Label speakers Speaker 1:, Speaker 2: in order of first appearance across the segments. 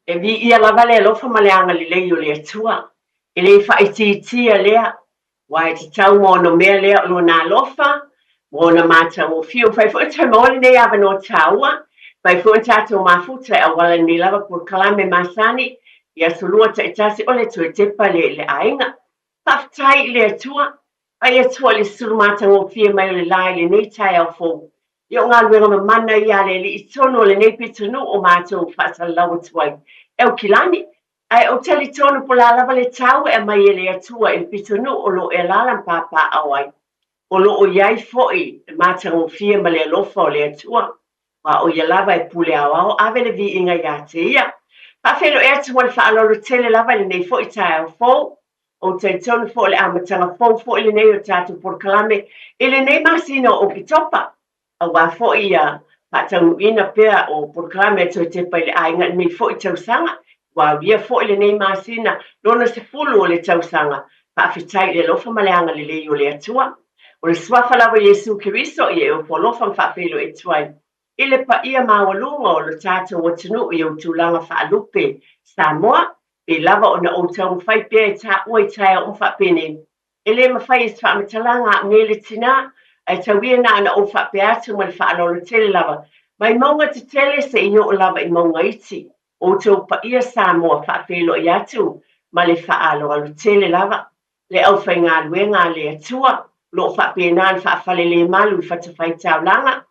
Speaker 1: E vi ia lava le alofa ma le anga lelei o le atua. E le whaititia lea. Wai te tau mo no mea lea o na alofa. Mo na mata o fio. Fai fu ta maoli nei ava no taua. Fai fu tato mafuta a wala ni lava por kalame masani. Ia solua ta itasi o le tue tepa le ainga. Taftai le atua. Ai atua le surumata o fia mai le lai le nei tai au fo. Yo ngā luenga ma mana ia le li itono le nei pitunu o mātou whasalawa tuai. Eo kilani, ai o tali tono po la lava le tau e mai le atua e pitunu o lo e lalan papa awai. O lo o iai foi e mātou fia ma le alofa o le atua. Wa o ia lava e pule awao ave le vi inga ia te ia. Pawhelo e atua le whaalolo tele lava le nei foi tai au fo. O te tono fo le amatanga fo le nei o tātou por kalame. E le nei masino o pitopa. A wa fo ia patau ina pea o por kalame to te pa le ainga nei fo i tausanga. Wa via fo le nei masina lona se fulu o le tausanga. Pa fitai le lofa maleanga le lei o le atua. O le swafa lawa Yesu Kiriso i e o polofa mwhawhelo e tuai. Ile pa ia mawalunga o le tātou o tunu i o tūlanga whaalupe Samoa. E lava o na o tau mwhai pia e tā ua i taia o mwhapene. Ele mawhai e whamatalanga ngele tina. Ai tawia na ana o whapeatu ma le whaalolo tele lava. Mai maunga te tele se ino o lava i maunga iti. O tau pa ia Samoa whaapelo i atu ma le whaalolo tele lava. Le au whai ngā luenga le atua. Lo whapenan whaafale le malu whatawhai tau langa.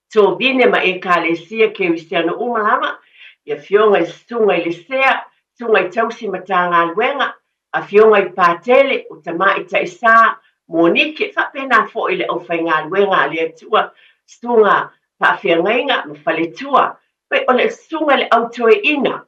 Speaker 1: Tō vine ma e ka le sia ke wisiano umalama. Ia fionga i stunga i le sea. Tunga i tausi mata ngā luenga. A fionga i pātele o tama i taisa. Monike whapena fo i le au whai ngā luenga le atua stunga whawhiangainga ma whaletua. Pei o le stunga le autoe ina.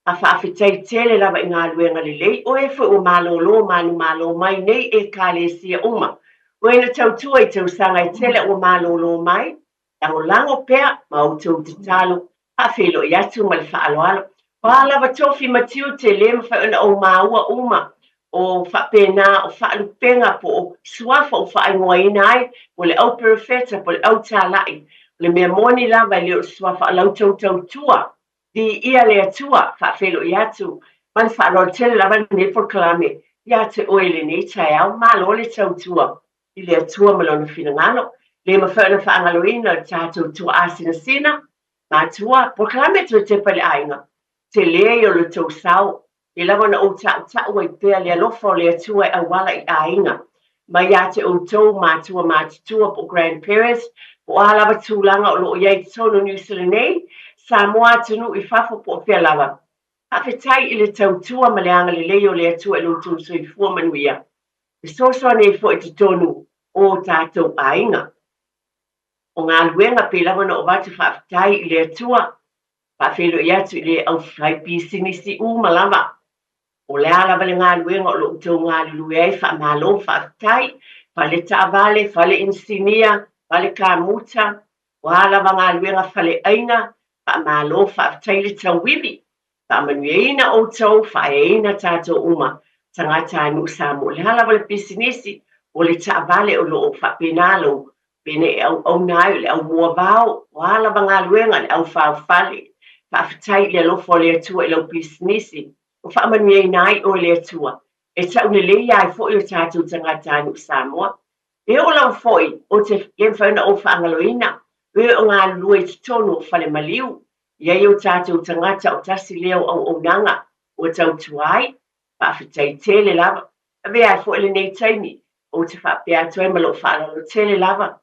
Speaker 1: A whawhitai tele lava i ngā luenga le lei. O e fo o malolo manu malo mai nei e ka le sia uma. O e na tautua i tausanga i tele o malolo mai. E o lango pea ma o tau te talo. Hawhelo i atu ma le whaaloalo. Wālava tofi matiu te le ma whaona o maua uma. O whapena, o whaalupenga po o suafa o whaingoa ina ai, o le au perfeta, po le au tālai, le mea moni lava le o suafa alau tautau tua, di ia le atua, whaafelo i atu, man whaalor tele lava ne por kalame, ia te oele nei tai au, malo le tautua, i le atua malona fina ngalo, le ma whaona whaangaloina tātou tua asina sina, ma tua, por kalame tu te pale ainga, te leo le tau sau, e lava na o ta'u ai pea le alofa o le atua e awala i ainga. Mai a te o tau mātua po grandparents, po a lava tūlanga o loo iai tono New Zealand, Samoa tunu i whafo po pia lava. Hawhetai i le tautua ma le anga le leo le atua e lo tū sui fua manuia. E sosoa nei fo i te tonu o tātou ainga. O ngā luenga pe lava na o watu whawhetai i le atua, whawhelo i atu i le au whai pisinisi malava. O le ala vale ngā luenga o lo tau ngā lului ai whaamalo whaatai, whale taavale, whale insinia, whale kāmuta, o ala va ngā luenga whale aina, whaamalo whaatai le tau wibi, whaamanueina o tau, whaeina tātou uma, tangata anu Samoa. Le ala vale pisinisi, o le taavale o lo whaapenalo, pene au nai, le au mua vau, o ala va ngā luenga le au whaafale, whaatai le alofo le atua i lau pisinisi, o whaamanuia nai o le atua. E tau ne le iai fo i o tātou tangata anu Samoa. E o lau foi, o te whauna o whaangaloina, e o ngā lua i tono whale maliu, iai o tātou tangata o tasi leo au nanga, o tau tuai, whaafetai tele lava. A vea ai fo i le nei taimi, o te whaapea tuai malo whaalalo tele lava.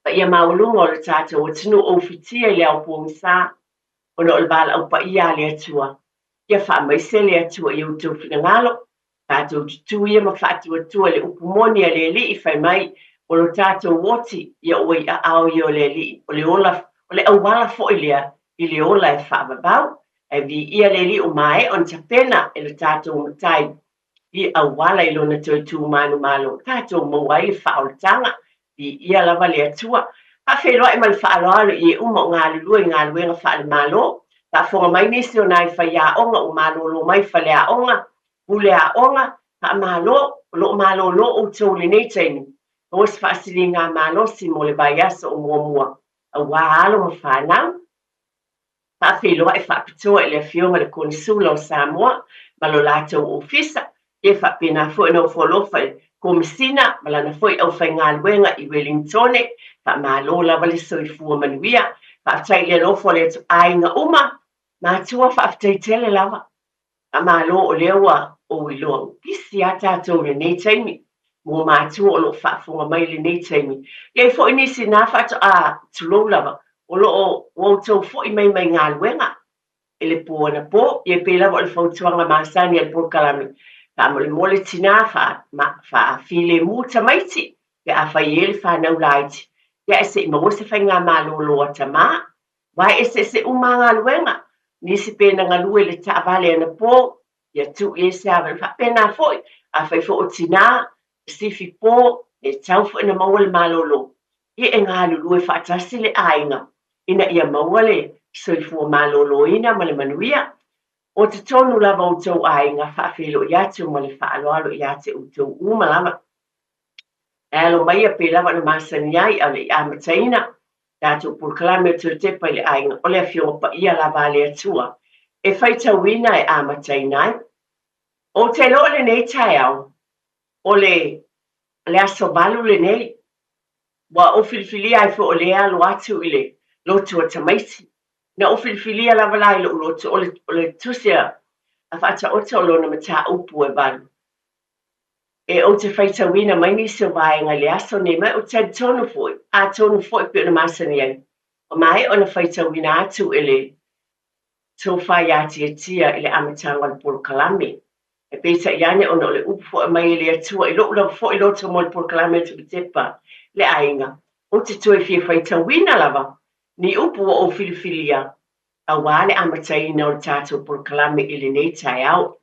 Speaker 1: Pa ia maulunga o le tātou o tinu o whitia i leo pōngsa, o no o bala au pa ia le atua. Ia whaamaise le atua i o tau whingalo, tātou tutuia ma whaatua le upumoni a le li i whai mai, o lo tātou woti ia oi a au i o le li, o le awala fo i le ola e whaababau, e vi ia le li o mai on tapena e le tātou matai, i awala i lona tau tū manu malo, tātou mawai i whaoltanga, vi ia lava le atua, a wheroa e mal whaaloalo i e umo ngā lulua i ngā luenga whaale malo, ta fonga mai nisi o nai whai aonga o malolo mai whale aonga, pule aonga, ta malo, lo malolo o tau le nei taini. O es whaasiri ngā malo si mo le baiasa o mua. A wā alo ma whanau. whawhiloa e whapitoa le whionga le konsula o Samoa, ma lo lātou ofisa, e whapena fo no wholofa komisina, ma lana fo au whainga luenga I Wellington, whamalo lava le soifua manuia, whaftai le lofo le ainga uma, mātua whaftaitele lava, a malo o lewa o iloa, pisi a tātou le nei taimi, mo mātua o lo whafunga mai le nei taimi. Iei fo inisi nā whato a tulo lava, o lo o tau fo I mai ngā luenga, e le pō na pō, I e pēla o le whautuanga māsani al pōkalami, ka mole tina fa file muta maiti, ke a whaiele whanau laiti, ia e se I mawose whai ngā mālolo a tamā, wai e se uma ngā luenga, nisi pēna ngā lue le taavale ana pō, ia tu e se awa, wha pēna foi, a whai fo o tina, sifi pō, e tau fo ina maua le mālolo, I e ngā lulu e whaatasi le ainga, ina ia maua le soifua mālolo ina ma le manuia, o te tonu lava o tau ainga whaafelo I atu ma le whaaloalo I ate o tau umalama. E alo mai a pe lava na masani ai a le I amataina, tātou pulkalame o tau tepa I le ainga, o le a whio pa ia lava le atua, e whaitawina e amataina ai. O te lo le nei tai au, o le aso balu le nei, wa o filifilia ai fo o le alo atu I le lotu o tamaiti. Na o filifilia lava lai lo lotu o le tusia a whaata o te olo na mata upu e balu. E o te whaitawina mai nisi o vaenga le aso ne mai o te tonu foi, a tonu foi pe o na masani ai. O mai o na whaitawina atu e le tō whai ati e tia I le amatanga le polokalame. E pēta iane o na le upu foi mai le atua I lo ula foi loto mo le polokalame tu Tepa le ainga. O te tue fia whaitawina lava. Ni upu o filifilia, a wale amataina o tātou polokalame I le nei tai au.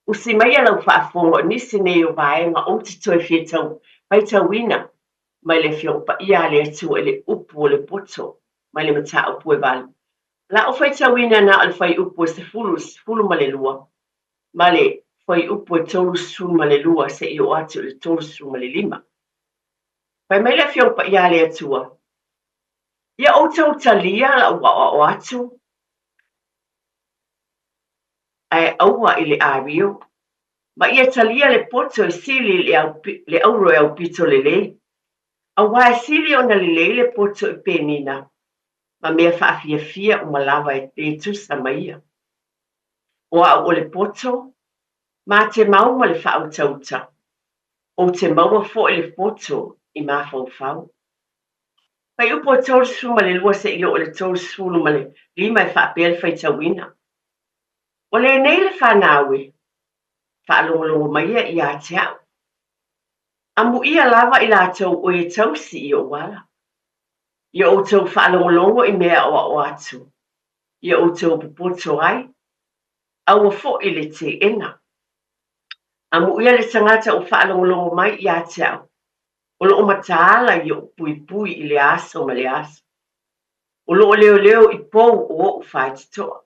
Speaker 1: Usi mai alau whaafonga nisi nei o vaenga o te toi whietau, whaitawina, mai le whiopa ia le atu e le upu o le poto, mai le mata upu e valu. La o whaitawina na al whai upu e se fulu ma le lua, ma le whai upu e tolu su ma le lua se I o atu le tolu su ma le lima. Pai mai le whiopa ia le atua, ia o tau talia la o atu, ai aua I le ario, ma ia talia le poto e sili le auro e au pito le lei. Aua e sili o na le lei le poto e penina, ma mea whaafia o malawa e tusa maia. O au o le poto, ma te mau ma le whautauta, o te maua fo le poto I mawhau. Pai upo o tau suma le lua se ilo o le tau sulu ma le lima e whaapea le whaitawina. O le nei le whanawe, whaalongolongo maia I a te au. Amu ia lava I lātou o e tausi I o wala. Ia o tau whaalongolongo I mea o atu. Ia o tau pupoto ai. Aua fo I le te ena. Amu ia le tangata o whaalongolongo mai I a te au. O lo o mataala I o pui I le aso ma le aso. O lo o leo I pou o whaititoa.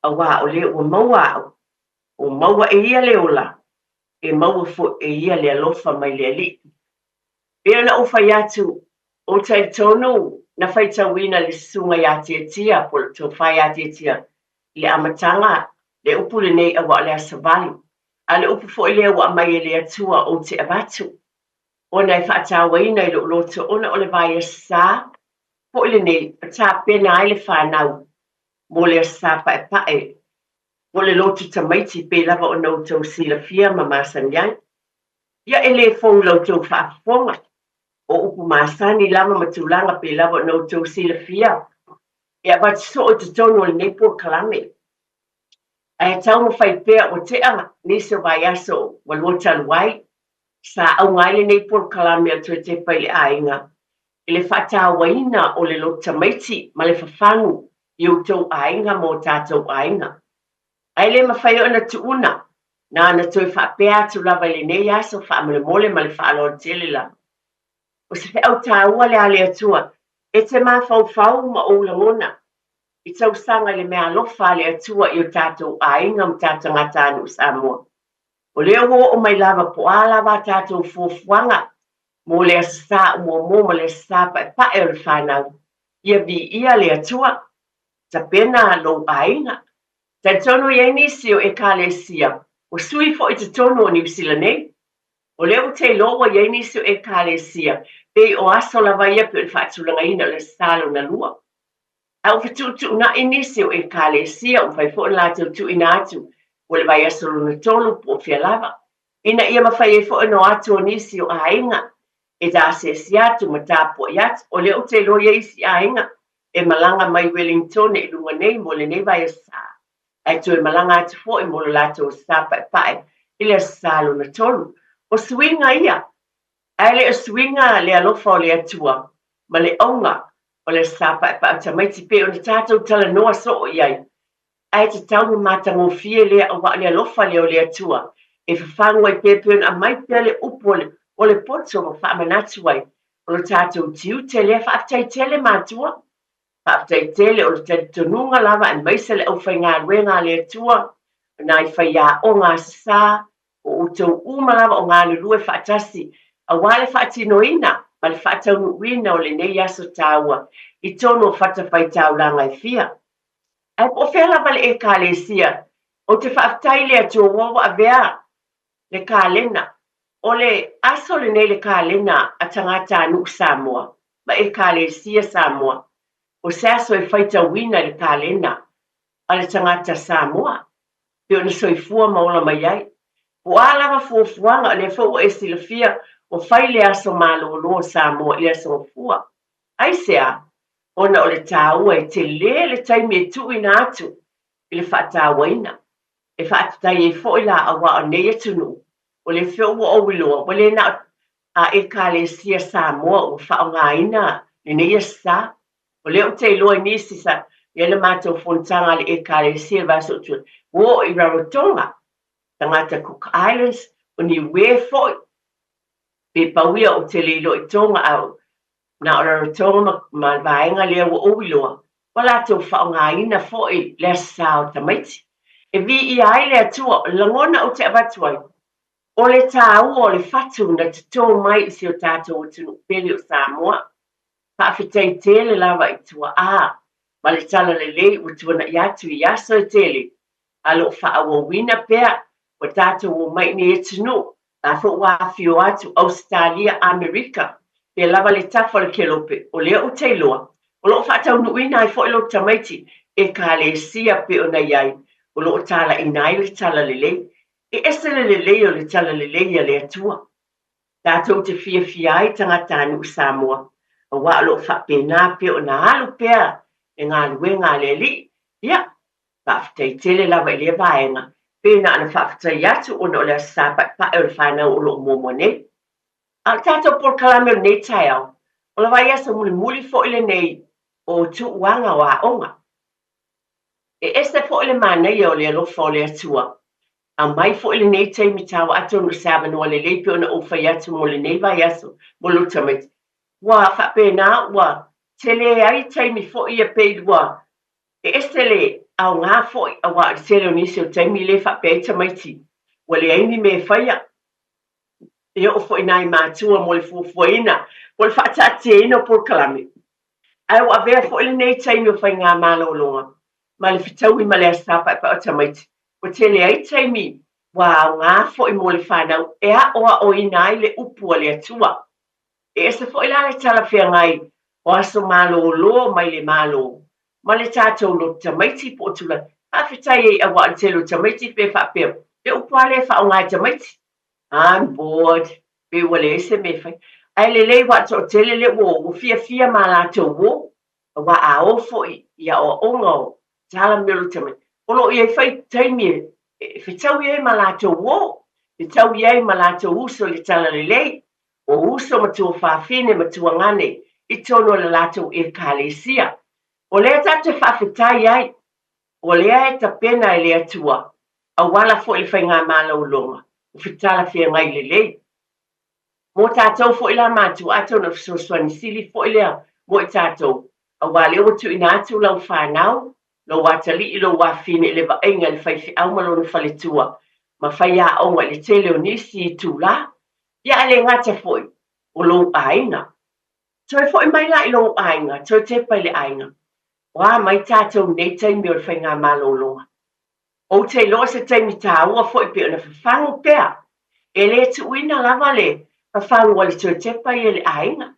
Speaker 1: Awa o leo o maua au. O maua e ia leola. E maua fo e ia le alofa mai le ali. Pea na o whai atu o tai tonu na whaitawina le sunga I ati e tia po to whai ati e tia le amatanga le upu le nei awa le asavali. A le upu fo I lea wa mai e le atua o te abatu. Ona e whaatawaina I lo loto ona o le vai sa po I le nei ta pena ai le whanau mo le sa pa e pae. O le lotu tamaiti pe lava o nou tau sila fia ma masanyang. Ia e le fong lau tau whaafonga. O upu masani lama matulanga pe lava o nou tau sila fia. Ia bat so o te tono le nepo kalame. Ai tau mo whai pea o te anga niso vai aso walota luai. Sa au ngai le nepo kalame a tue te pai le ainga. I le whatawaina o le lotu tamaiti ma le whawhangu I o tau ainga mo tātou ainga. Ai le mawhai o na tuuna, na toi whapea tu lava le nei aso whaamole mole ma le whaaloa tele la. O se au tāua le ale atua, e te mawhau ma o langona. I tau sanga le mea lofa le atua I o tātou ainga m tātou ngatanu Samoa. O leo o mai lava po a lava tātou fuafuanga, mo le asa mo le sa pa e o le whanau. Ia vi ia le atua, tapena lo ainga. Ta tono ia nisi o ekalesia. O sui fo i te tono o New Zealand nei. O leo te loa ia nisi o ekalesia. Pe o aso la vai pe o whaatulanga ina le salo na lua. Au whatutu na inisi o ekalesia o whai fo la tu ina atu. O le vai aso na tolu po fia lava. Ina ia mawhai e fo no atu o nisi o ainga. E da se siatu matapo iat. O leo te loa ia isi ainga. E malanga mai Wellington e lunga nei mo le nei vai asa. Ai tu e malanga atu fo e mo le lato o sapa e pae. Ile salo na tolu. O swinga ia. Ai le swinga le alofa o le atua. Ma le onga o le sapa e pae. Ta mai ti pe o le tatou tala noa so o iai. Ai te tau matango fie le awa le alofa le o le atua. E whawhangu ai pepe a mai pe le upo o le poto o whaamanatu ai. O le tatou tiu te le whaatai tele matua. Whaatai tele o le tonunga lava an maisa le au whai ngā ruenga le atua. Nai whai a o ngā sasa o utou umalava o ngā lulue whaatasi. A wale whaatino ina, ma le whaatau nuina o le nei aso tāua. I tono whatawhai tau langa i fia. Ai po whela vale e kālesia. O te whaatai le atua wawa a vea le kālena. O le aso le nei le kālena a tangata anu Samoa. Ma e kālesia Samoa. O se aso e whaita wina le kālena. A le tangata Samoa. Peo na soifua maola mai ai. O alawa fuafuanga le fo e silafia o whai le aso malo lo Samoa i aso fua. Ai sea, ona o le tāua e te le taimi e tu ina atu i le whaatawaina. E whaatai e fo i la awa o nei atunu. O le feo o wiloa, o le na a e kālesia Samoa o whaongaina le nei asa. O leo te loa nisi sa, ia le mātou fontanga le e kālesia vaso tu. O i Rarotonga, tangata Cook Islands, o ni we foi. Pe pauia o te lilo i tonga au. Na o Rarotonga ma vaenga lea o owiloa. Wala tau whaongaina foi le sao tamaiti. E vi i ai le atua, langona o te abatuai. O le tāua o le fatu na te tō mai i si o tātou o tunu peli o Samoa. Whaafetai tele lava i tua a. Ma le tala le lei o tua na iatu i aso i tele. Alo whaawawina pea o tātou o mai ni e tunu. A fo wafio atu Australia, Amerika. Pe lava le tafa le kelope o lea o teiloa. O lo whaatau nuina ai fo ilo tamaiti e ka le sia pe o na iai. O lo tala inai le tala le lei. E esele le lei o le tala le lei a le atua. Tātou te fia ai tangata anu Samoa. A wa lo whapena pe o na alu pea e ngā lue ngā le li. Ia, whaafitai tele lava i le vaenga. Pena ana whaafitai atu o no le sapa pa e o le whanau o lo momone. A tātou por kalame o nei tai au. O la vai asa muli fo ile nei o tu wanga o a onga. E este fo ile manei o le alofa o le atua. A mai fo ile nei tai mi tau atu no saba no le leipe o na uwhai atu mo le nei vai aso mo lutamit. Wa whapena wa tele ai tai mi fo ia peidua. E este le au ngā fo a wa tele o nisi o tai mi le whapea tamaiti. Wa le aimi me whaia. E o fo inai mātua mo le fufuaina. Mo le whaatate ino por kalame. Ai o avea fo ile nei tai mi o whai ngā mālo longa. Ma le fitaui ma le asapa e pa o tamaiti. O tele ai tai mi. Wa ngā fo i mo le whanau. E a oa o inai le upua le atua. E ese fo ila le tala whea ngai. O aso mālo lo mai le mālo. Ma le tātou lo tamaiti po tula. A fitai e a wa telo tamaiti pe whapeo. Pe upua le wha o ngai tamaiti. I'm bored. Pe wale ese me whai. Ai le lei wa to tele le wo. O fia ma la to wo. Wa a o fo i a o ongo. Tala melo tamaiti. Olo i e whai taimi e whitau i e ma la to wo. Whitau i e ma la to uso le tala le lei. O uso matua whawhine matua ngane. I tono le lato e kālesia. O lea tatu whawhitai ai. O lea e ta pena e lea tua. A wala fo i whai ngā mālau longa. O whitala whia ngai le lei. Mo tātou fo i la mātu ato na whasoswani sili fo i lea. Mo i tātou. A wale o tu ina atu lau whanau. Lo watali i lo wawhine le vaenga le whai au malo na whale tua. Ma whai a onga le tele o nisi i tu la. Ia ale ngata foi. O lo ainga. Toi foi mai la i lo ainga. Toi Tepa i le ainga. Wa mai tātou nei taimi o le whainga maloloa. O te loa se taimi tā ua fo I pe ona whawhangu pēr. E le tu uina lava le whawhangu wali tue Tepa I le ainga.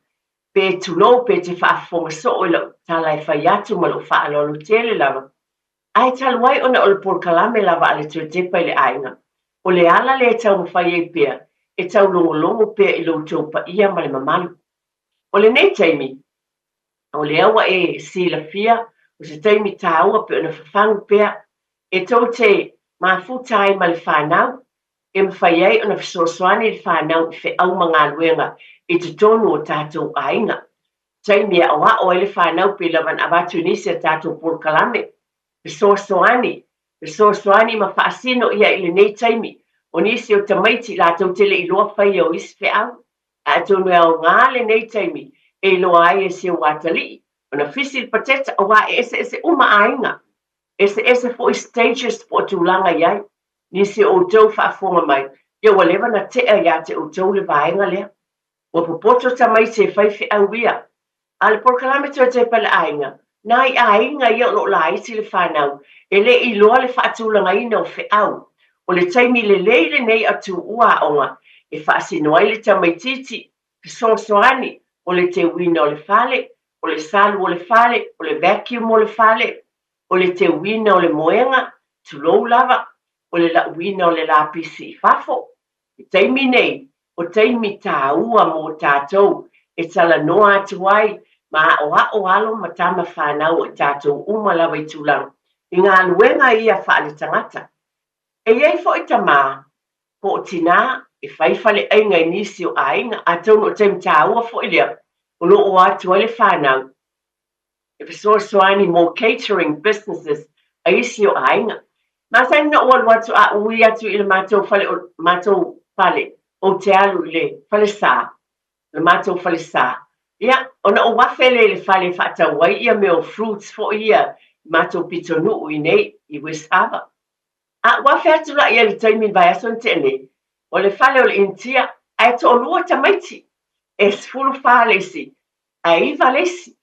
Speaker 1: Pe tu lo pe te whaafonga so o ilo tala e whai atu ma lo whaalolo tele lava. Ai taluai ona o le porkalame lava ale tue Tepa I le ainga. O le ala le tau mwhai e pēr. E tau longo pēr I lo tau pa ia ma le mamalu. O le nei taimi. O le awa e si la fia. O se taimi tā ua pe ona whawhangu pēr. E tau te mafutai ma le whanau, e mwhai ei ona whasoasoani le whanau I au mga luenga I te tonu o tātou ainga. Tai mea oa o le whanau pe lawan awatu nisi a tātou porkalame. Whasoasoani ma whaasino ia I le nei taimi, o nisi o tamaiti lātou tele I loa whai o isi wheau. A tonu au ngā le nei taimi, e loa ai e se watali, ona fisil pateta o wa e ese uma ainga. Ese foi stages po tūlanga iai. Nisi o tau whaafonga mai. Ia walewa na tea ia te o tau le vaenga lea. Wa popoto tamai te whaiwhi au ia. A le porkalame tua te pala ainga. Nai ainga ia lo la iti le whanau. E le I loa le whaatūlanga ina o whiau. O le taimi le leile nei atu ua onga. E whaasinoai le tamai titi. Pisosoani. O le te wina o le fale. O le salu o le fale. O le vacuum o le fale. O le te wina o le moenga, tulou lava, o le la wina o le lapisi I fafo. E taimi nei, o taimi tā ua mō tātou, e tala noa atu ai, ma o alo matama whanau o tātou uma lava I tūlang. I ngā luenga ia whaale tangata. E iei fo I tamā, po o tina, e whaifale ainga I nisi o ainga, a tau no taimi tā ua fo I lea, o lo o atu ai le whanau. If it's also any more catering businesses, I isi o ainga. Ma sai no o watu a ui atu I le matou fale, o te alu le fale sā, le matou fale sā. Ia, ona o wafele le fale whata wai ia me o fruits fo ia, matou pito nuu I nei, I West-Hava. A wafe atu la ia le taimi vai ason tene, o le fale o le intia, ai to o lua tamaiti, e sfulu fale si, ai iwa lesi.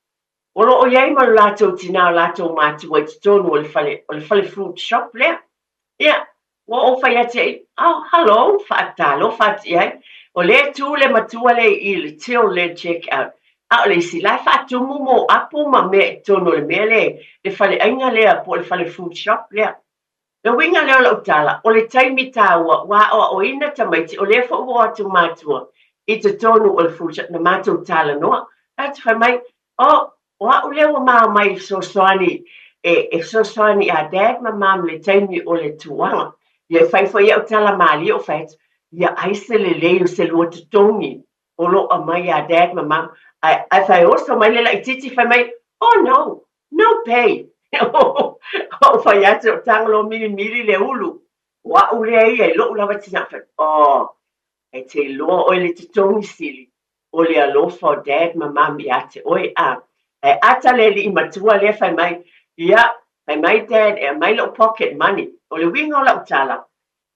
Speaker 1: Olo o iai ma latou tina o latou mātua I te tonu o le fale fruit shop lea. Ia, o whai ati ai, hello, whaatalo, whaati ai. O le tu le matua le I le teo le check out. A o le isi lai whaatumu mo apu ma me tonu le mea le fale ainga lea po le fale fruit shop lea. Le winga leo la utala, o le taimi tāua, wa o ina tamaiti, o le fo atu mātua I te tonu o le fruit shop na mātou tala noa. Atu whai mai, wa ulewa maa mai sosoani sosoani a dad ma mam le taimi o le tuanga. Ia whaifo ia utala maali o whait. Ia aise le leo se lua tutongi. O lo a mai a dad ma mam. Ai whai oso mai le la ititi whai mai. Oh no pay. O whai atu o tangalo mili le ulu. Wa ulea ia lo ulawa tina whai. E te loa oi le tutongi sili. O le alofa o dad ma mam I ate oi a. E ata le li matua le whai mai, ia, whai mai dad, e mai lo pocket money, o le winga o la utala.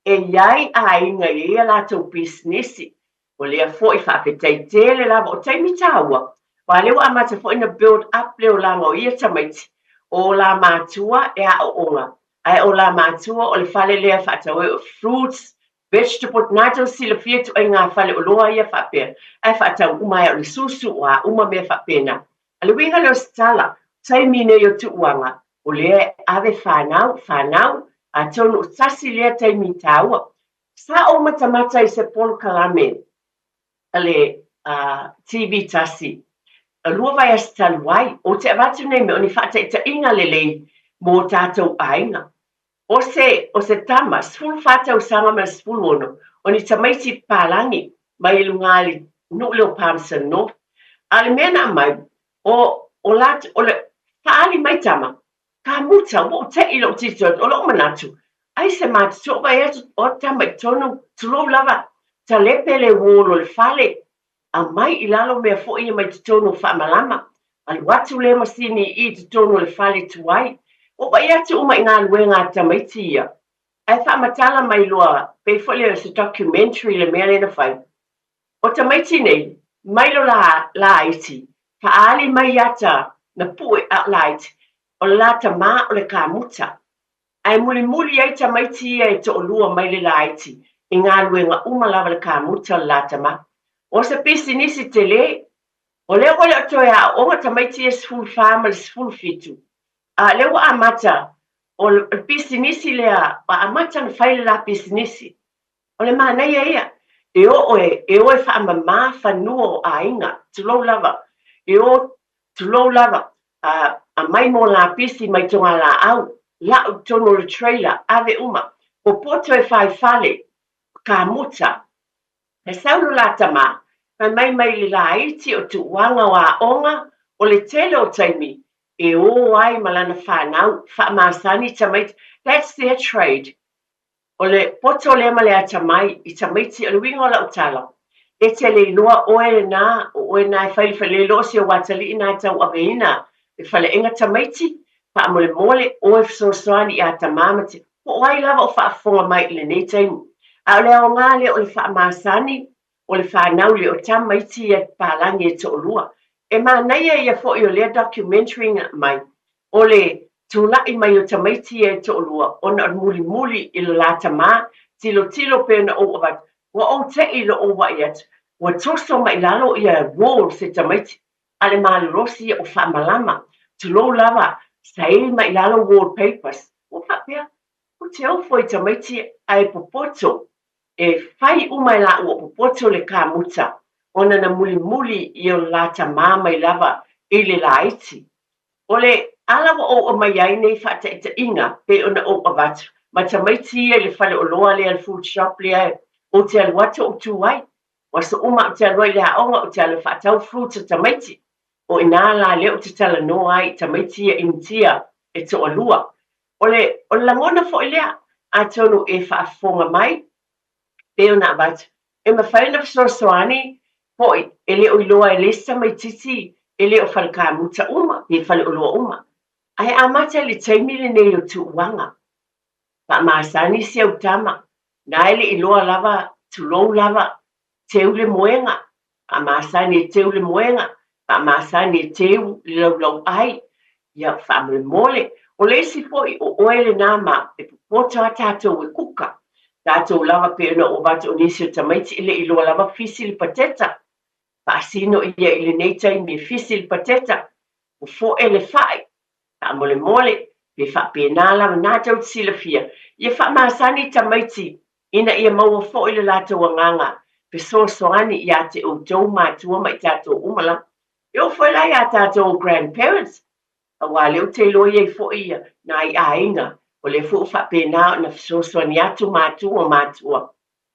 Speaker 1: E iai a inga ia lato businessi, o le a fo I whaapetai tele lava o taimi tāua, wa leo a mata fo ina build up leo langa o ia tamaiti, o la matua e a o onga, ai o la matua o le fale lea whaatawe o fruits, vegetables, nato sila fiatu ai ngā fale o loa ia whaapea, ai whaatau umai o le susu o a uma mea whaapena. Ale winga leo stala, tai mine yo tuuanga, o lea ave whanau, a tonu tasi lea tai mi taua. Sa o matamata I se polo kalame, ale TV tasi. A lua vai astalu wai, o te avatu nei me oni whata ita inga lelei mō tātou ainga. O se tama, sfulu whata o sanga ma sfulu ono, oni tamaiti pālangi, mai ilungali, nuk leo pāmsa no. Ale mena mai, o le faali mai tama ka muta wo te ilo tito o lo manatu ai se mat so vai o tama tonu tulo lava ta lepele wo le fale a mai ilalo me fo I mai tonu fa malama al watu le masini I tonu le fale tuai o vai atu mai nga luenga tamaitia ai fa matala mai loa pe fo le se documentary le mele na fai o tamaiti nei mai lo la iti Faali mai ata na pui at light. o la tama o le kamuta. Ai muli ai tamaiti e to lua mai le laiti. I ngā luenga lava le kamuta o la tama. O se pisinisi te le. O le o le atoia o nga tamaiti e sful fama le sful fitu. A le wa amata o le pisinisi lea wa amata na faile la pisinisi. O le mana ia. E o e wha mama whanua o Aiga, tulou lava. E o tulou lava, a mai mo la pisi mai tonga la au, la u tono le trailer, ave uma, o poto e whai fale, ka muta. E saunu la tama, mai le la iti o tu wanga wa onga, o le tele o taimi, e o ai malana whanau, wha maasani tamait, that's their trade. O le poto le male a tamai, I tamaiti o le wingo la utala. E te le loa oe na, oe na e whai lo si o watali ina tau aveina, e whale inga tamaiti, pa mole oe fsosoani a tamamati, o ai lava o whaafonga mai le nei taimu. A le o ngale o le whaamasani, o le whanau le o tamaiti e palangi e to lua. E manaia ia fo I o le documentary mai, o le tūlai mai o tamaiti e to lua, ona muli I lo la tama, tilo pena o avat, wa o te I lo o wa iat, wa toso mai lalo ia wall se tamaiti, ale malurosi o whaamalama, tulo lava, sai mai lalo wallpapers, o whapea, o te au foi tamaiti ai popoto, e whai umai la o popoto le ka muta, ona na muli I o la tama mai lava, I le laiti. Ole ala o mai ai nei fata ita inga pe ona o avatu. Ma tamaiti e le fale o loa le al food shop le ai. O te al wata o tu ai. Wasa uma o te al wai le haonga o te al fatau fruit o tamaiti. O ina la le o te tala no ai tamaiti e intia e to alua. Ole langona fo ilea a tonu e whaafonga mai pe ona avatu. E ma whaina fsosoani poi e le o iloa e lesa mai titi e le o whalka muta uma, e whale o loa uma. Ai amata le taimile nei o tu wanga. Pa maasani si au tama. Na ele I loa lava, tu lou lava, teu le moenga. Pa maasani e teu le moenga. Pa maasani e teu le lau ai. Ia whamle mole. O le si foi o oele nama, e pota tatou e kuka. Tatou lava pe ona o vata o nisi o tamaiti ele I loa lava fisi le pateta. Pasino ia I le nei taimi e fisi le pateta. O fo ele fai. Ta mole, pe fa pena la na tau sila fia. Ia fa masani tamaiti, ina ia maua fo ile lata wanganga, pe soani ia te o tau matua mai tato umala. Yo fo la ia tato grandparents, a wale o te loia I fo ia, na I Aiga, o le fo fa pena na soani atu matua.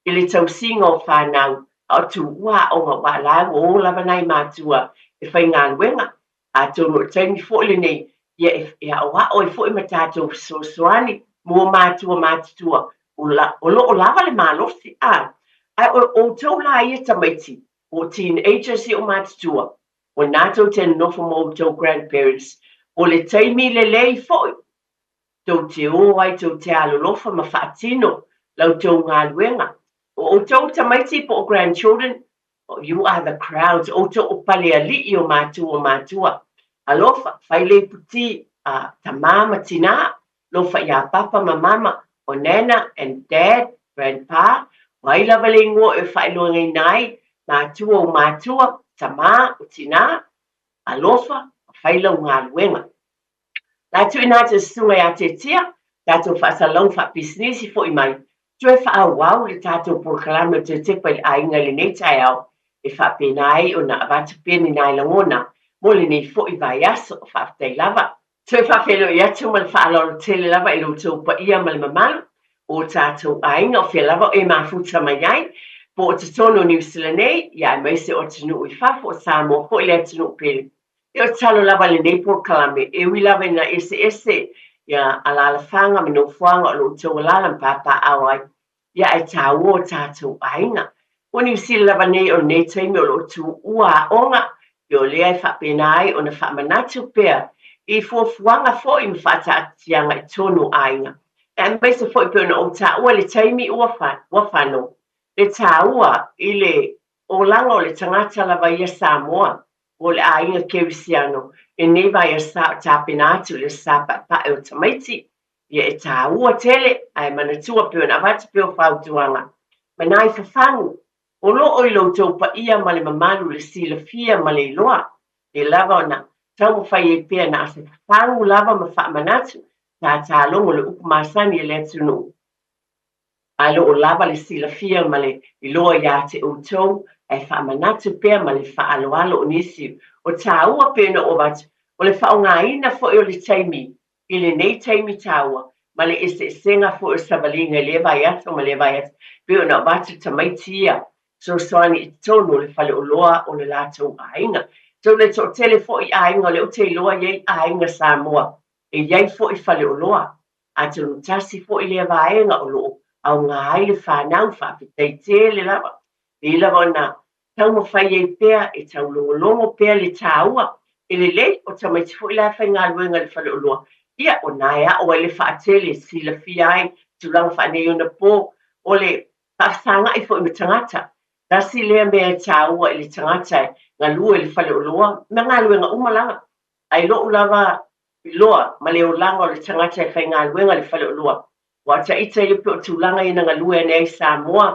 Speaker 1: Ile tau singa o whanau, a tu ua o ma wala o lava nai matua, e whai ngā luenga, a tono taimi fo ile nei, ia wa o fo I matato soani mo matua o lo lava le malosi ai o tau la ia tamaiti o teenagers o matua o nato ten no mo tau grandparents o le taimi le lei fo tau te o ai tau te alolofa ma faatino lau tau ngā luenga o tau tamaiti po grandchildren you are the crowds o tau pale ali o matua alofa faile puti tamama tina lofa ya papa mama o nana and dad grandpa wai lava le ngo e failo ngai nai matua tama tina alofa failo ngā luenga la tu ina te sunga ya te tia tato fa salong fa business fo I mai tu fa wow le tato proclame te Tepa I Aiga le nei tai au e fa penai o na avatu peni nai langona mole nei fo I vai aso fa te lava tu fa felo ia tu mal fa lo tele lava I lo tu pa ia mal mama o tato Aiga o fe lava e ma futa mai ai po te tono New Zealand ia mai se o tunu I fa fo Samoa fo le tunu pele e talo lava le nei por kalame e wi lava na ese ia ala fanga me no fuanga lo tu lala papa awai ia e tawo tato Aiga o New Zealand lava nei o nei taimi o lo tu ua onga yo le ai fa penai o na fa manatu pea I fuanga fo I mfata tianga I tonu Aiga e mai se fo I pena o ta ua le taimi ua whano le ta ua I le o langa o le tangata lava ia Samoa o le Aiga kewisiano e nei vai a sa tapina atu le sa pa o tamaiti ia e tā ua tele ai manatua pe ona vati pe o fautuanga manai fafangu o loo i loutou paia ma le mamalu le silafia ma le iloa e lava ona tau mawhai e pia na ase fafangu lava ma whaamanatu tātālongo le upu masani e le atunu a loo lava le silafia ma le iloa ia te outou e whaamanatu pia ma le whaaloalo o nisi o tā ua pena o vati o le whaongaina fo o le taimi i le nei taimi tāua ma le ese fo o savalinga le vai ato ma le vai ato pe ona vatu tamaitia so soani i tonu le fale o loa o le lātou ainga so le to tele fo i ainga le o te loa iei ainga Samoa e iei fo i fale o loa a te tasi fo i le vaenga o loo au ngā ai le whanau whapitei tele lava i lava ona tau mawhai e pēr e tau longo pēr le tāua e le lei o tamaiti fo i la whai ngā luenga le fale o loa ia o naia o le whaatele sila fia ai tulang whanei ona pō o le whaasanga i fo i me tangata Dasi lea mea tāua i le tangata ngā lua i le whale o loa me ngā luenga umalanga ai lo ulava i loa ma le o langa o le tangata e whai ngā luenga le whale o loa Wata ita i pe o tūlanga i nga lua nei Samoa,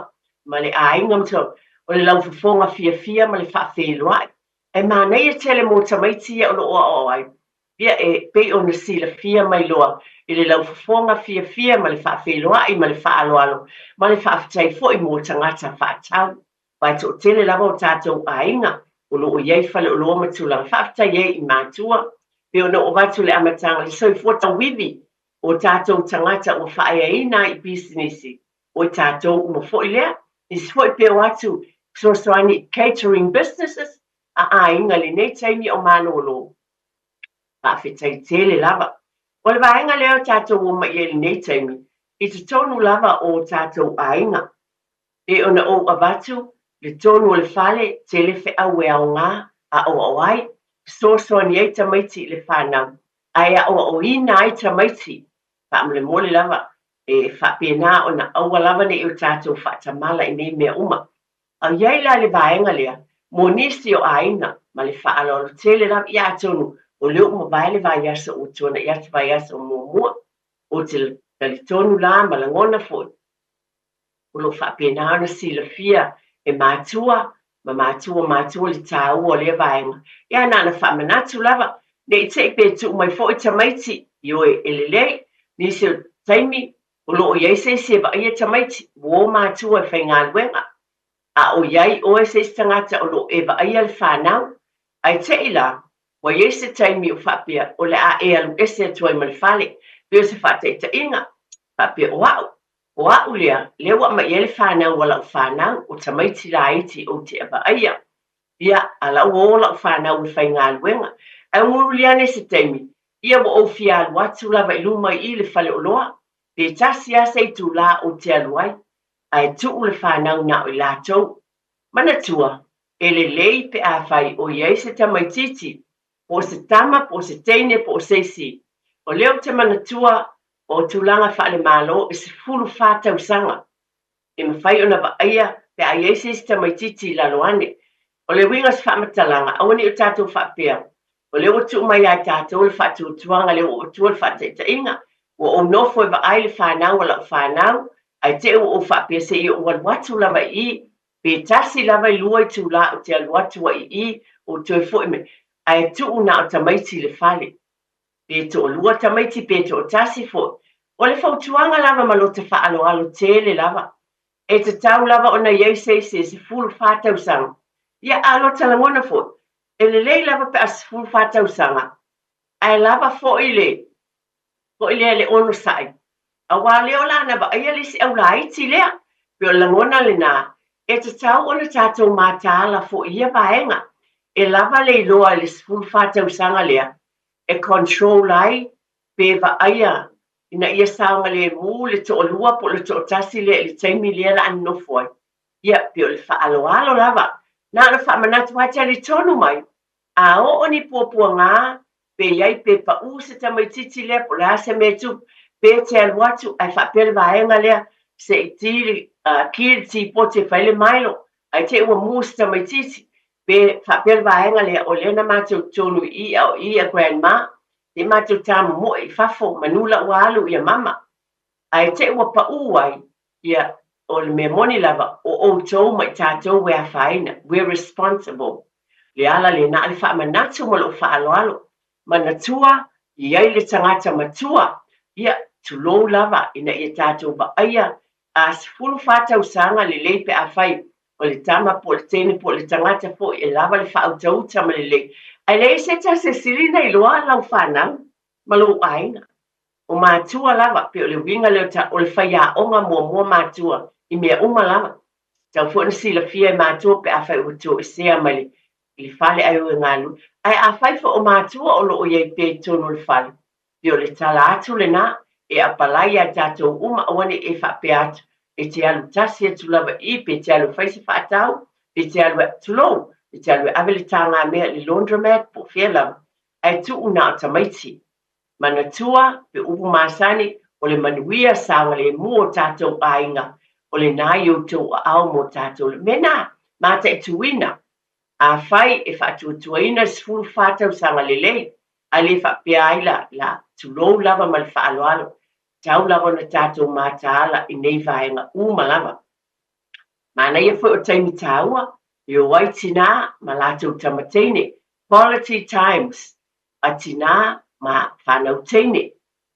Speaker 1: ma le ainga mto, o le lau fufonga fia ma le whawheloa. E ma nei e tele mō tamaiti o lo o ai. Ia e pe o na sila fia mai loa, i le lau fufonga fia ma le whawheloa i ma le whaaloalo, ma le whawhetai fo i mō tangata whaatau. Vai to tele lava o tātou ainga, o lo o iei whale o loa matulanga whawhetai e i mātua. Pe o na o vatu le amatanga le soi fuata wivi, o tātou tangata o whaeaina i bisinesi, o tātou mo fo i lea, is fo i peo atu, so soani catering businesses, a ainga le nei taimi o manolo. Whawhetai tele lava. O le waenga leo tātou o mai le nei taimi, i te tonu lava o tātou ainga. E ona o avatu, le tonu o le fale, tele fe awe au ngā, a o awai, so soani ei tamaiti le whanau. Ai a o ina ai tamaiti, Whaamle mole lava, e whapena o na aua lava ne o tātou whaatamala i nei mea uma. Au iei la le vaenga lea, mo nisi o aina, ma le whaalolo tele lava i atonu, o leo ma vai le vai asa o tuana i atu vai asa o mua, o te tonu la ma la ngona fo. O lo whapena o na sila fia e mātua, ma mātua le tāua o le vaenga. Ia nana whamanatu lava, ne i te pe tu mai fo i tamaiti, yo e lelei, Nisi o taimi, o loo iei se wa ia tamaiti, wo mātua e whai ngā luenga. A o iei o e se tangata o loo e wa ia le whanau. Ai te ila, wa iei se taimi o whapia, o le a e alu ese atua i malifale, pio se whate ta inga. Whapia o au lea, lewa ma iei le whanau wala o whanau, o tamaiti la iti o te ava ia. Ia, ala o la o whanau e whai ngā luenga. Ai nguru liane se taimi, Ia wa o fia alu atu lava i luma i le fale o loa, pe tasi asa i tu la o te aluai, ai tu le whanau na o i lātou. Manatua, e le lei pe a whai o iei se tamaititi, po se tama, po se teine, po se si. O leo te manatua o tūlanga whaale malo e se fulu whātau sanga. E mawhai o na wa aia pe a iei se tamaititi la loane. O le wingas whaamatalanga, awani o tātou whaapea. O leo tu mai ai tātou le whatu tuanga leo o tua le whate ta inga. O nofo e wa ai le whanau wala o whanau, ai te o whapea se i o watu lava i, pe tasi lava i lua i tu la o te aluatua i o tue fo ime, ai tu una o tamaiti le whale. Pe to o lua tamaiti pe to o tasi fo. O le whautuanga lava malo te whaalo alo tele lava. E te tau lava o na iei se fulu whātau sang. Ia alo talangona fo. E le lei lava pe as fulu whātau sanga. Ai lava fo i le ono sai. A wā leo lana ba aia lisi au la iti lea. Pe o langona le nā. E te tau ona tātou mātāla fo ia vaenga. E lava le iloa le fulu whātau sanga lea. E control ai pe va aia. Ina ia saunga le mū le to o lua po le to o tasi le taimi lea la anno foi. Ia pe o le whaalo alo lava. Nā na whamanatu hatia le tonu mai. A o ni pōpua ngā, pe iai pe pa u se tamaititi lea, po la se me tu, pe te aluatu, ai whapele vaenga lea, se i tiri, kiri ti po te whaile mailo, ai te ua mū se tamaititi, Whapel vaenga le o lena mātou tonu ia grandma, te mātou tāmu mo I whafo manula walu ia mama. Ai te ua pa uai, ia o le me moni lava o tau mai tātou wea whaina. We're responsible. Le ala le na le wha manatu mo lo wha aloalo. Manatua, iai le tangata matua, ia tulo lava ina ia tātou ba aia as fulu whātau sanga le leipe a whai. O le tama po le tene po le tangata po e lava le whautau tama le lei. Ai le se ta se sirina I loa lau whanau, malo aina. O mātua lava, pe o le winga leo ta o le whaia onga mua mātua, I mea uma lava. Tau fwona sila fia mātua pe a whai uto e sea mali, I whale ai ue ngālu. Ai a whai fo o mātua o lo o iei pe tono le whale. Pe o le tala atu le nā, e a palai a tātou uma awane e whape atu. E te alu tasi atu lava I pe te alu whaise whaatau, pe te alu tulou, pe te alu awele tā ngā mea li laundromat po whia lava. Ai tu una o tamaiti. Manatua pe upu masani o le manuia sawa le mua tātou ainga o le nā iutou au mo tātou le mena mata e tuina a whai e whaatuatuaina sfuru whātau sanga le lei a le whapeaila la tulou lava mal whaaloalo tau lava na tātou mātaala I nei vaenga uma lava. Mana ia fwoi o taimi tāua I o wai tina ma lātou tamateine quality times a tina ma whanau teine.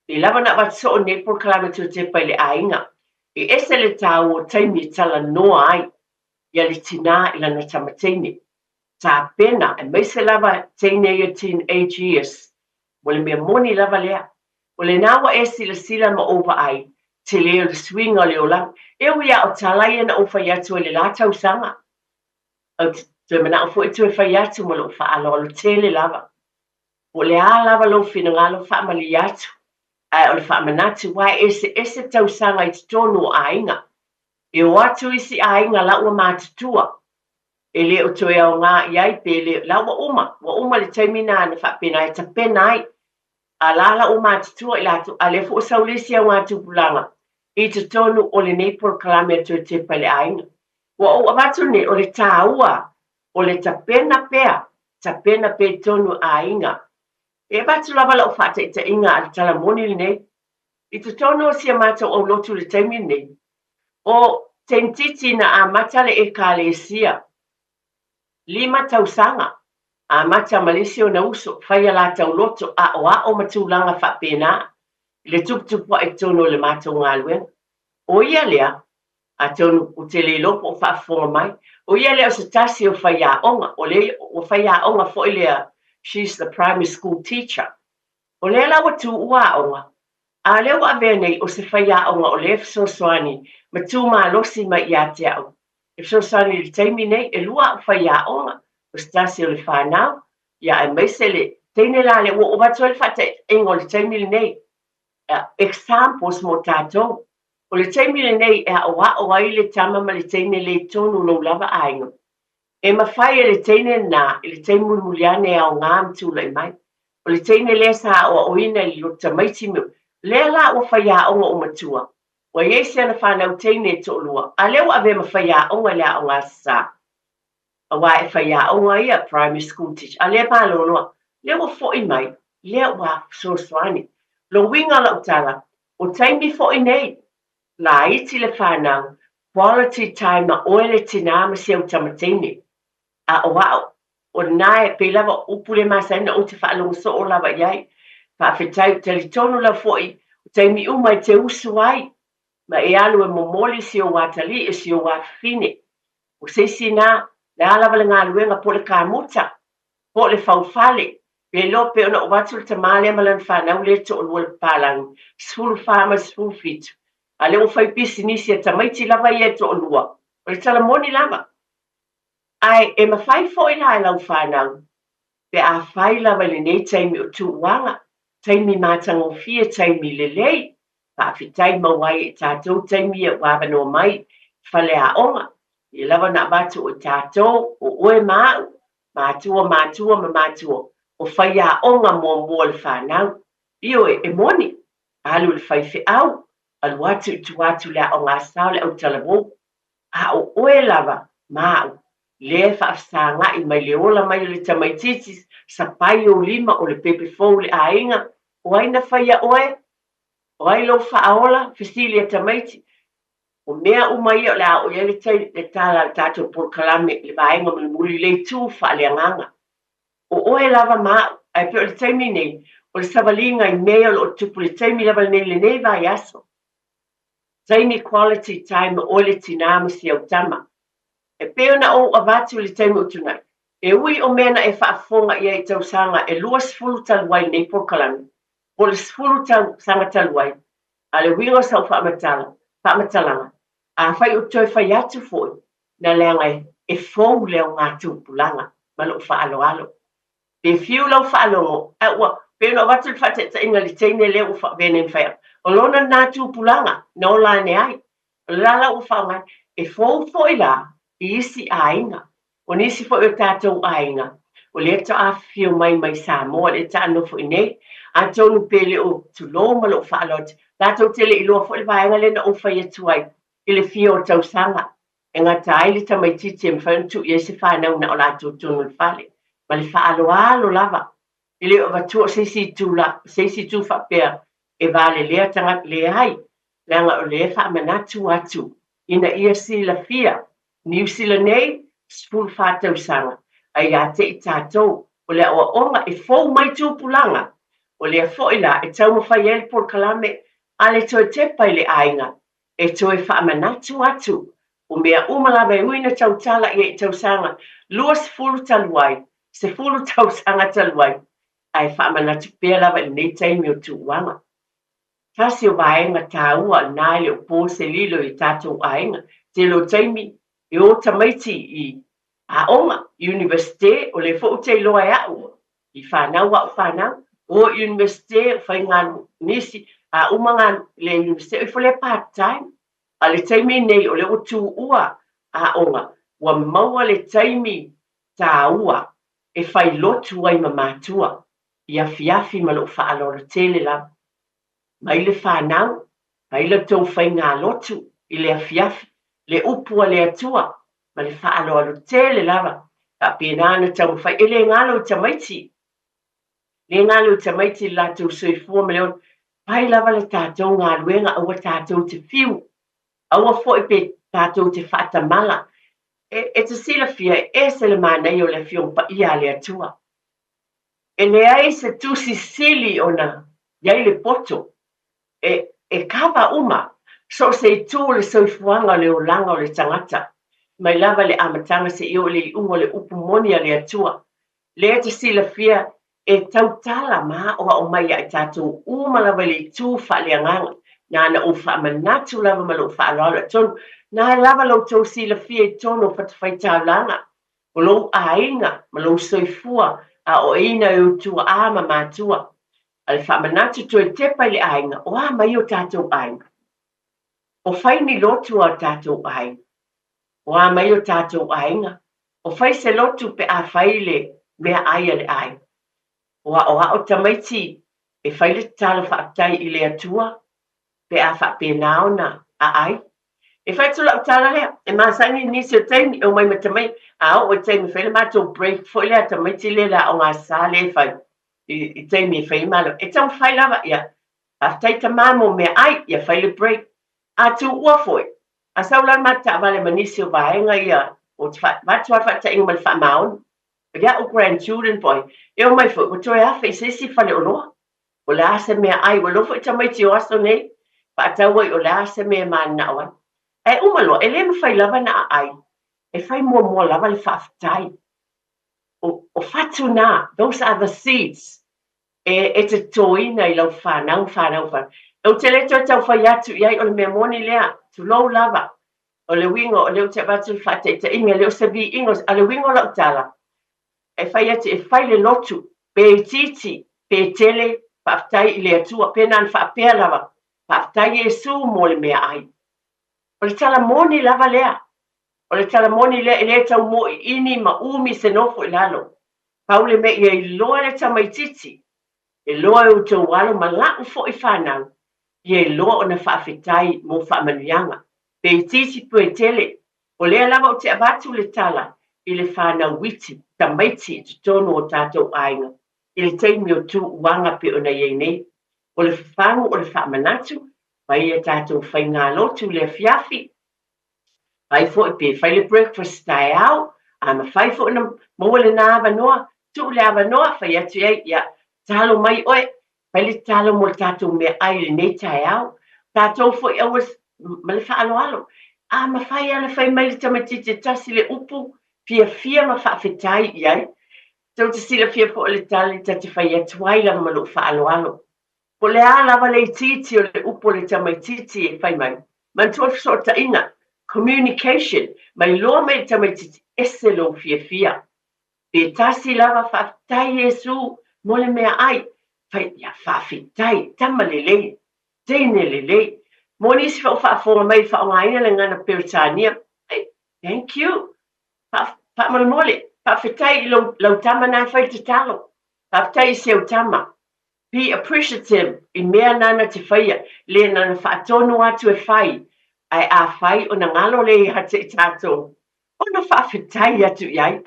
Speaker 1: I lava na wat so o nepol kalamatua Tepa I le ainga. I ese le tau o taimi tala noa ai. Ia le tina I lana tamateine. Tā pena, e meise lava teine ia teenage years. Wale mea moni lava lea. Wale nawa e sila ma ova ai. Te leo le swing o le olang. E wia o talai na o whaiatu le lātau sanga. O te mana o fwoi tu e whaiatu ma lo whaalo o le tele lava. O le a lava lo whina ngalo whaamali atu. O le whaamanatu wai ese tau sanga I te tonu o ainga. E o atu isi ainga la ua mātutua. E le o toe au ngā iai pe le la wa uma le taimina na whaapena e ta penai. A la o mātutua I latu a le fo saulesi au ngā tupulanga. I te tonu o le Nepal kalamea tue Tepa le ainga. Wa o avatu ne o le tāua o le tapena pe tonu ainga. E batu lava la o whata I te inga a tala moni nei. I te tono si a mata o lotu le taimi nei. O tentiti na a matale e kālesia. 5 tausanga. A mata Malaysia na uso. Whaia la tau loto a o matulanga whapena. Le tuptupa e tono le mata o ngāluen. O ia lea. A tono o te le lopo o whaafonga mai. O ia lea o se tasi o whaia onga. O le o whaia onga fo lea. She's the primary school teacher. O le lawa tu ua onga. A leo a venei o se whaia onga o le fsoswani. Ma tu ma losi ma ia te au. E fsoswani le taimi nei e lua o whaia onga. O stasi o le whanau. Ia e meise le teine la le o watu le whate ingo le taimi le nei. Examples mo tātou. O le taimi le nei e a o ai le tama ma le teine le tonu no lava ainga. E mawhai le teine na, le teine muliane au ngā mtula I mai. O le teine le sa o oina I lota maiti miu. Le la o whaia onga o matua. Wa yeisi ana whanau teine to lua. A leo ave mawhaia onga lea o ngā sa. A wa e whaia onga ia primary school teacher. A le palo loa. Leo fo I mai. Leo wa soswani. Lo winga la utala. O taimi fo I nei. La iti le whanau. Quality time ma oele tina ma siau tamatene. A o wao, o nae pe lava upule masaina o te whaalonga so o lava iai. Whaafetai te li tonu la foi, o teimi umai te usu ai. Ma e alu e momoli si o watali e si o wafine. O seisi na, le alava le ngā luenga po le kāmuta, po le whauwhale, pe lo pe ona o watu le tamale amalan whanau le to o lua le pālang, sfulu whama sfulu fitu. A le o whai pisi nisi a tamaiti lava ia to o lua. O le talamoni lava. Ai, e mawhai fo I la lau whanau. Pe a whai lava le nei taimi o tu wanga. Taimi mātango fia taimi le lei. Pa whitai mawai e tātou taimi e wawano mai. Whale a onga. I lava na batu o tātou o oe māu. Mātua ma mātua. O whai a onga mua le whanau. Io e moni. Alu le whai whi au. Alu atu tu atu lea o ngā sao le au talabo. A o oe lava māu. le whaafsanga I mai le ola mai le tamaititi sa pai o lima o le pepe fou le ainga o aina whaia oe o ai lo whaola fesili a tamaiti o mea umai o le a o ia le tala tato por kalame le vaenga mo le muli le tu whaaleanganga o oe lava ma ai pe o le taimi nei o le savalinga I mea o tupu le taimi lava nei le nei vai aso taimi quality time o le tinama si au tama e peona o avatu le taimi utunai e ui o mena e whaafonga ia I tausanga e lua sifuru taluai nei por kalame o le sifuru sanga taluai a le wingo sa whaamatala a whai o toi whai atu foi na leanga e fōu leo ngā tūpulanga ma lo whaalo alo pe fiu lau whaalo a ua peona o watu le whateta inga li teine leo u venen whaya o lona ngā tūpulanga na o lane ai o lala u whaonga e fōu foi la I isi ainga o nisi foi o tātou ainga o le to a fiu mai Samoa le ta no foi nei a tonu pele o tulo ma lo whaalot tātou tele I loa foi le vaenga le na o whai atuai I le fio o tausanga e ngā tai le tamaititi e mwhantu I ese whanau na o lātou tonu le whale ma le whaalo alo lava I le o vatua seisi tu whapea e vale lea tanga le hai langa o le whaamanatu atu ina ia si la fia New Zealand nei spul whātausanga ai a te I tātou o le o onga e fōu mai tūpulanga o le a fōila e tau mawhai ele por kalame a le toi Tepa I le ainga e toi whaamanatu atu o mea umalawa e uina tautala I e tausanga lua sefulu taluai sefulu tausanga taluai ai whaamanatu pēr lawa I nei taimi o tuuanga tasi o vaenga tāua nai le o pōse lilo I tātou ainga te lo taimi I o tamaiti I a onga universite o le fo te loa e au I whanau wa whanau o universite o whai ngā nisi a umanga le universite o le part time a le taimi nei o le o tū ua a onga wa maua le taimi tā ua e whai lotu ai mamatua I a fiafi ma lo whaalora tele la mai le whanau mai le tau whai ngā lotu I le a fiafi le upua le atua ma le whaaloalo tele lava ka pēnāna tau whai e le ngalo tamaiti lātou soifua ma leon pai lava le tātou ngā luenga aua tātou te fiu aua fo I pe tātou te whaatamala e te sila fia e se le mānei o le fiong pa ia le atua e le ai se tusi sili ona iai le poto e kawa uma so se tū le soifuanga le o langa o le tangata mai lava le amatanga se io le ungo le upumoni le atua le te sila fia e tautala ma o mai ai tātou uma lava le tū whaaleanganga na na o whaamanatu lava ma lo whaalala tonu na lava lo tau sila fia I tono patawhai tāulanga o lo ainga ma lo soifua a o ina e utua a ma mātua ale whaamanatu to e tepa le ainga o a mai o tātou ainga o whai ni lotu a tātou ainga o a mai o tātou ainga o whai se lotu pe a whai le mea aia le ai o a o tamaiti e whai le talo whaatai I le atua pe a whaapenao na a ai e whai tula o tala lea e maasangi nisi o taimi o mai matamai a o taimi whai le mātou break fo lea tamaiti le la o ngā sā le whai I taimi e whai malo e tau whai lava ia a tai tamamo mea ai ia whai le break a tu ua foi a saulan mata vale manisi o vaenga ia o watu whata inga mal whamaon ia o grandchildren boy e o mai foi o toi a whai sesi whale o loa o le ase mea ai o lofo I tamaiti o aso nei pa ataua I o le ase mea mana awan e umalo e le mawhai lava na ai e whai mua lava le whaafitai o fatu na those are the seeds e te toina I lau whanau o te le tau whai atu iai o le mea moni lea tu lou lava o le wingo o leo te watu whate te inga leo se vi ingos a le wingo lau tala e whai atu e whai le lotu pe titi pe tele whaftai I le atua pe nan whapea lava whaftai e su mo le mea ai o le tala moni lava lea o le tala moni lea e le tau mo ini ma umi se nofo I lalo paule me I loa le tamaititi e loa e utou walo ma lau fo I whanau I loa o na whaafetai mo whaamanuianga pe titi pue tele o lea lava o te abatu le tala i le whanauiti, tamaiti i tono o tātou ainga, i le teimi o tū uanga pe o na iei nei, o le whangu o le whamanatu, pai e tātou whai ngā lotu le fiafi, pai fo i pe whai le breakfast stai au, a ma whai fo na maua le nā avanoa, tū le avanoa, whai atu ei, ia, talo mai oe, pai le talo mo tātou mea ai le nei tai au, tātou fo i awas, ma le whaalo alo, a ma whai ala whai mai le tamatiti tasi le upu, fia ma whaafetai iai, tau te sila fia po le tali tati whai atu ai la ma lo whaalo alo. Po le alawa le titi o le upo le tamaititi e whai mai, man tua fisota inga, communication, mai loa mai tamaititi ese lo fia. Pe tasi lava whaafetai Yesu, mo le mea ai, whai ia whaafetai, tamalelei, teine lelei, mo nisi whaafonga mai whaongaina le ngana Peritania, hey, thank you. Whaamole, whaafetai lau tama nā whai te talo, whaafetai i seo tama. Be appreciative i mea nana te whaia, le nana whaatonu atu e whai, ai a whai o na ngalo le i hate i tātou. O na whaafetai atu iai,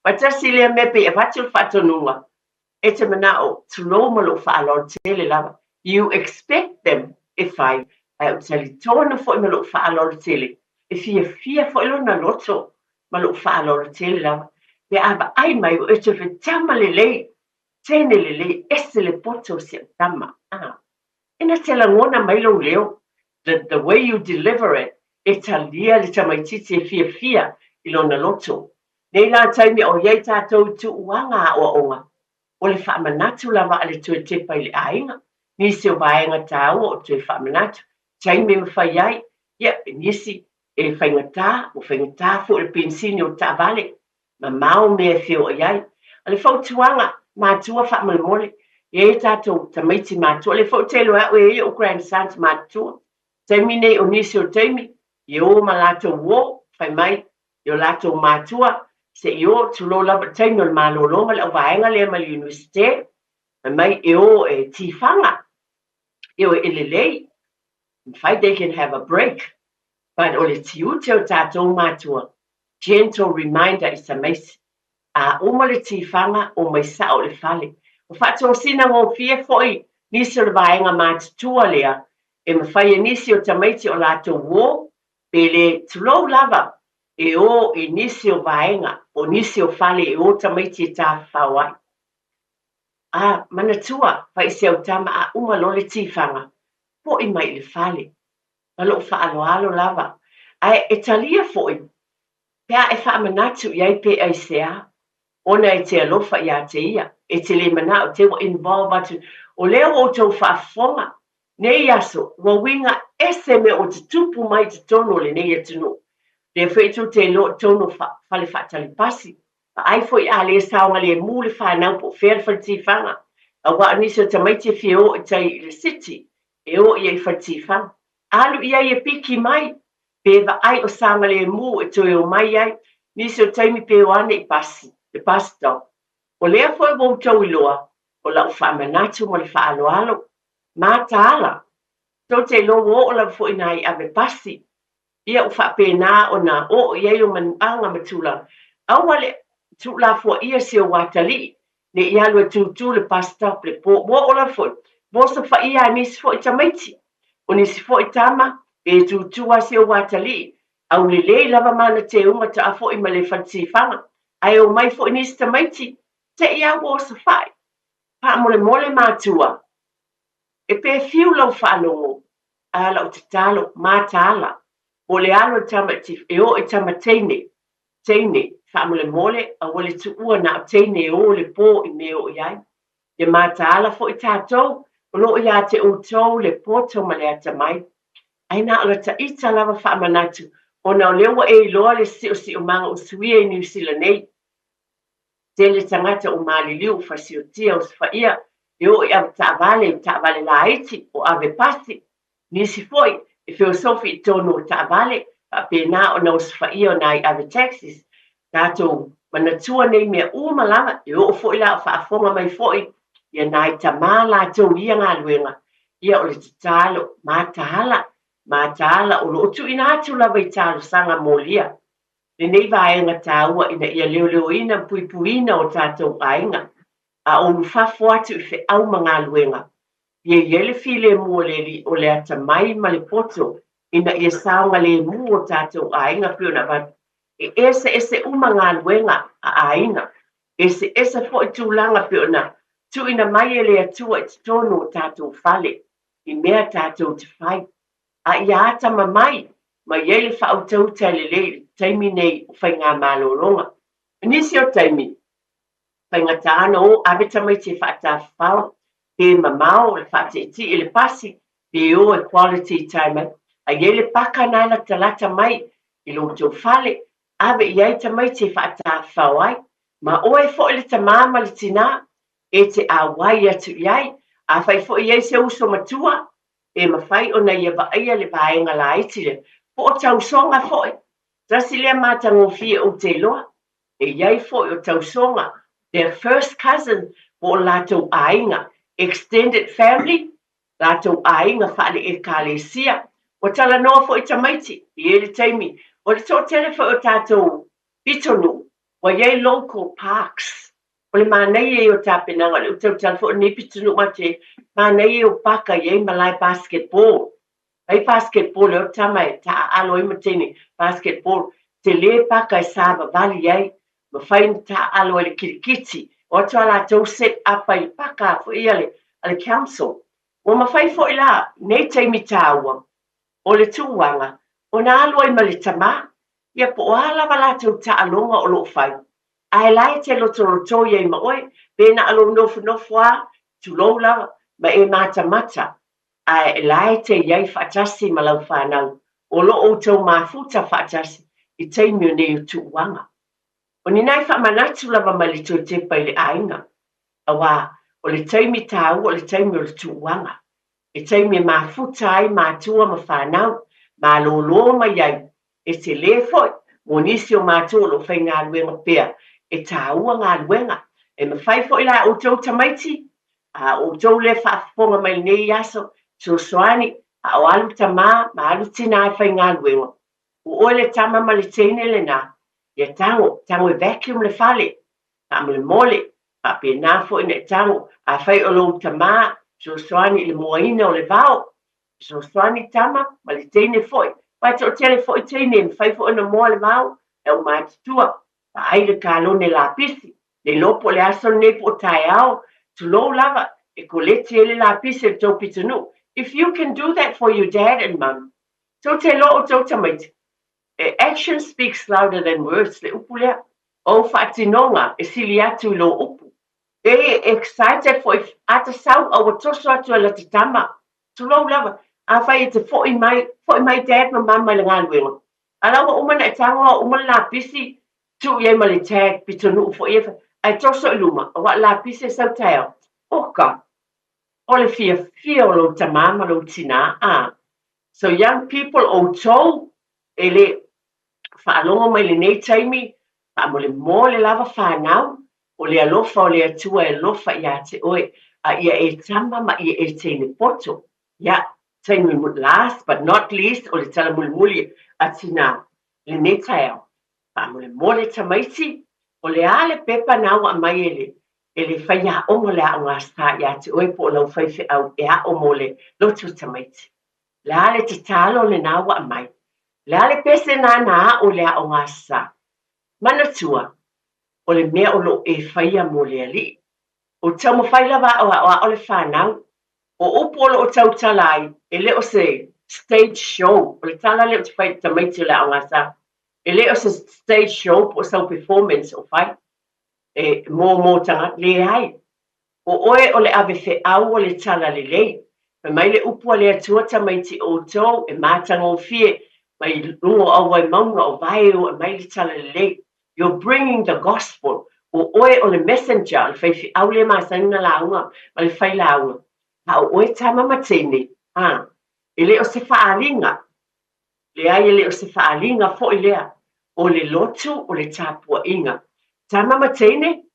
Speaker 1: watasi lea mepe e watu whaatonua. E te manao, tulo malo whaalor tele lava. You expect them e whai, ai o tali tōna fo i malo whaalor tele. E fia fo ilo na loto. Malo whaalora tele lava. Pe ava ai mai o eto fe tama lelei, tene lelei, ese le poto se tama. Ina te langona mai lo leo, the way you deliver it, e talia le tamaititi e fia ilo na loto. Nei la taimi o iei tātou tu uanga o onga. O le whaamanatu lava ale tue tepa i le ainga. Nisi o vaenga tāua o tue whaamanatu. Taimi me whai ai, nisi, e whaingatā, o whaingatā fo le pensini o tā vale, ma mao mea whio iai. A le whautuanga, mātua whaamalemole, e tātou tamaiti mātua, le whautelo au e o grandsons mātua. Taimi nei o nisi o taimi, i o ma lātou wō, whai mai, i o lātou mātua, se i o tulo lava taimi o le mālolonga le o vaenga le ma le universite, mai i o e tifanga, i o e lelei, whai they can have a break. But o le tiute o tātou mātua, gentle reminder i sa meisi. Uma le tifanga o mai sao le fale. O whatua sina ngō fia foi, nisi o le vaenga mātutua lea, e mawhai e nisi o tamaiti o lātou wō, pe le tulou lava, e o e nisi o vaenga, o nisi o fale e o tamaiti e tā whawai. Manatua, whai se au tama a uma lo le tifanga, po i mai le fale. Malo whaaloalo lava. Ai e talia foi. Pea e whaamanatu iai pe ai sea. Ona e te alofa i a te ia. E te le mana o te wa involve atu. O leo o tau whaafonga. Nei aso, wa winga ese me o te tupu mai te tono le nei atunu. Le whetu te lo tono whale whaatali pasi. Ai foi a le saonga le mule whanau po whare whatifanga. A wa anisi o tamaiti fio o tai le city. E o i e whatifanga. Alu ia e piki mai, peva ai o sama le mu e toe o mai ai, nisi o taimi pe o ane i pasi, le pasi tau. O lea foi wau tau iloa, o lau whaamanatu mo le whaaloalo, mā tāla. Tau te lo o lau foi nai ave pasi, ia o whaapena o na o iei o mananga matula. Au wale tula fua ia se o watali, ne ia lua tutu le pasi tau le po, mo o lau foi, mo sa wha ia nisi foi tamaiti. O nisi fo i tama, e tutua se o watali, au lelei lava mana te unga ta a fo i male whatifanga, ai o mai fo i nisi tamaiti, te ia o sa whai, pa mole mātua. E pe fiu lau whanongo, a lau te talo, mā tāla, o le alo tamati, e o i tama teine, wha mole, a wale tu ua na teine e o le po i meo iai, e mā tāla fo i tātou, o lo ia te utou le poto ma le ata mai. Aina ala ta ita lava whaamanatu, o na o lewa e loa le si o manga o suia i New Zealand nei. Te le tangata o maliliu whasi o tia o sfaia, e o i ave taavale la iti o ave pasi. Nisi foi, e filosofi i tono o taavale, pa pena o na o sfaia o na i ave taxis. Tato manatua nei mea umalama, e o foi la whaafonga mai foi, ia nai tamā lātou ia ngā luenga, ia o le tatalo, mā tāla, o lo tu ina atu lava i tālo sanga mōlia. Le nei vaenga tāua ina ia leoleoina puipuina o tātou ainga. A onu fafo atu I fe au mga luenga. Ia le file mua le li o le ata mai ma le poto ina ia saonga le mua o tātou ainga pio na vat. Ese uma ngā luenga a ainga. Ese fo I tūlanga pio na tu ina mai le atua I tonu o tātou fale. I mea tātou te whai. A ia ata mamai ma ia le whautau tele le taimi nei o whai ngā mālolonga. Nisi o taimi. Whai ngā tāna o aweta mai te whaata whao. Pe mamao le whaate iti I le pasi. Pe o equality time. A ia le paka nana talata mai I lo tau fale. Awe iai ta mai te whaata whao ai. Ma oe fo le ta māma le tina. E te awai atu iai. A whai fo iai se uso matua. E mawhai o na ia vaia le vaenga la itile. Po o tau songa fo e. Tasi lea mātango fia o te loa. E iai fo o tau songa. Their first cousin po lato ainga. Extended family. Lato ainga whaale e kālesia. O tala noa fo I tamaiti. I ele taimi. O le tō telefo o tātou pitonu. Wa iai local parks. O le mānei e o tāpenanga. Le utau telefo o ni pitonu mate. Mānei e o paka iai malai basketball. Ai basketball le o tamai. Ta alo I matene basketball. Te le paka I saba vali iai. Ma whain ta alo le kirikiti. O atu ala tau set up I paka fo I ale council. O ma whai fo I la. Nei taimi tāua. O le tuwanga. O na alo I malitama. Ia po ala wala tau ta alonga o lo whai. Ai lai te loto iai ma oe. Pena alo nofu a. Tulou lava. Ma e mata. Ai lai te iai whaatasi ma lau whanau. O lo o tau mafuta whaatasi. I taimi o nei o tuwanga. O ni nai whamanatu lava ma le tō Tepa I le ainga. Awa, o le taimi tāu o le taimi o le tuwanga. E taimi e mafuta ai mātua ma whanau. Ma lolo ma iai. E te le foi. Mo nisi o mātua lo whai ngā luenga pēr. E tāua ngā luenga. E ma whai foi la o tau tamaiti. A o tau le whaafonga mai nei aso. So soani. A o alu tamā. Ma alu tina e whai ngā luenga. O le tama ma le teine le nā. Ia tango e vacuum le fale. Ta mo le mole. Pa pe nā foi ne tango. A whai o lo tamā. So soani le moaina o le vao. So soani tama ma le teine foi. Pai to tele foi teine fai foi no mo le vao. E o mātua. Pa ai le kalone la pisi. Le lopo le aso ne po tai au. Tu lo lava. E ko le tele la pisi e tau pitanu. If you can do that for your dad and mum. So te lo o tau tamait. Action speaks louder than words. Le upu lea. O whaatinonga e sili atu lo upu. E excited for if ata sau au toso atu ala te tama. Tu lo lava. A whai e te fo I mai dad ma mama le ngā luenga. Alawa umana e tangoa umana la pisi. Tu iei ma le tag pitonu fo I e ai toso I luma. Awa la pisi e sau teo. Oka. O le fia o lo tamama lo tina. So young people o tau e le whaalonga mai le nei taimi. Pa mo le lava whanau. O le alofa o le atua e lofa I te oe. A ia e tama ma ia e teine poto. Ia. Taimi last but not least o le tala muli atina le netao. Pa mo le mole tamaiti o le ale pepa nau a mai ele whaia o mo le a o ngā sta ia te oe po lau whaife au e a o mo le lotu tamaiti. Le ale te talo le nau a mai. Le ale pese nā o le a o ngā sta. Manatua o le mea o lo e whaia mo le ali. O tau mo whailawa o le whanau. O upolo o tau talai, e leo se stage show, o le tala leo te whai tamaiti le au ngasa. E leo se stage show po sau performance o whai. E mō tanga le hai. O oe o le ave au o le tala le lei. Me mai le upo le atua tamaiti o tau, e mātanga o fie, mai lungo au wai maunga o vai o e mai le tala le lei. You're bringing the gospel. O oe o le messenger, le whai au le māsanga launga, ma le whai launga. Ha oe tama matene. E leo se whaalinga. Le ai leo se whaalinga fo I lea. O le lotu o le tāpua inga. Tama matene.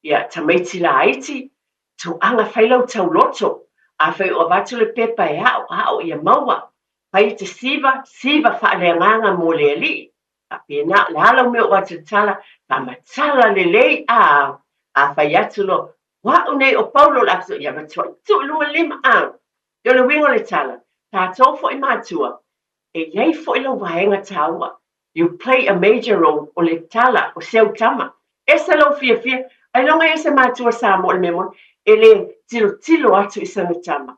Speaker 1: Ia tamaiti la aiti. Tu anga whailau tau loto. A whai o watu le pepa e hao ia maua. Pai te siva whaaleanganga mo le ali. Apena lalo me o tala pamatala lelei a fai atu lo wa une o Paulo la so ia matua tu lu lima a yo le wingo le tala ta to fo I matua e yei fo lo vaenga taua you play a major role o le tala o seu tama esa lo fia ai longa esa matua sa mo le memo ele tilo atu isa no tama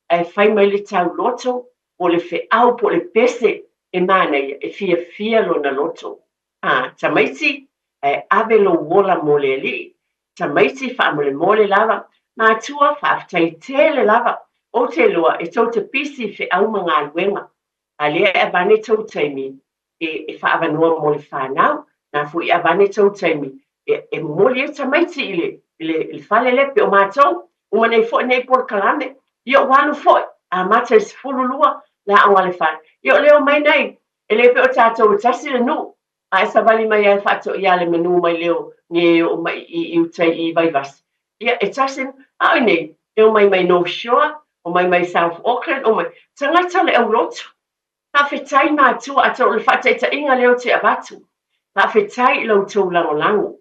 Speaker 1: ai fai mai le tau loto o le fe au po le pese e mana e fia lona loto tamaiti ave lo wola mole li tamaiti fa mole lava matua fa taitele lava o te loa e tau te pisi fe au mga luenga ale e bane tau taimi e fa avanua mole whanau na fu I avane tau taimi e mole e tamaiti ile fale lepe o matou umane fo nei por kalame yo wanu fo a mata is fululua la angale fa yo leo mai nei ele pe o tatou tasi le nu ai sa vali mai ai fato ia le menu mai leo ni o mai I utai I vai vas ia e tasi ai nei eu mai North Shore o mai South Auckland o mai tangata le Europe na fetai matua a tau le whataita inga leo te abatu na fetai lau tau lango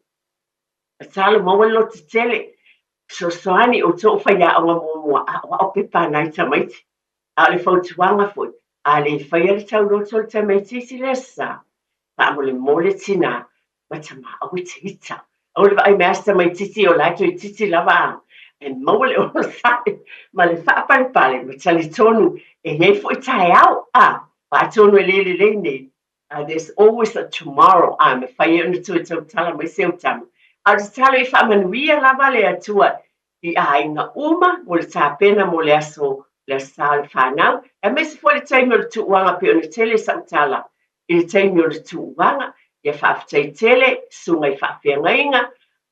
Speaker 1: a tala maua lo te tele so soani o tau whaia o ngā mua a o pepa nai tamaiti a le fautuanga foi a le whaia le tau lo tau tamaiti si lesa pa mo le mole tina ma tama au te hita au le vai measta mai titi o lato I titi lava e maua le o sai ma le whaapale ma tali tonu e nei foi tae au pa tonu e le nei there's always a tomorrow me whaia unu tu tau tala mai seu tamu a te tala I whaamanuia lava le atua I ainga uma mo le tāpena mo le aso le sa le whanau e me se fo le taimi o le tuuanga pe ona tele sa utala I le taimi o le tuuanga ia whaafitai tele sunga I whaafeangainga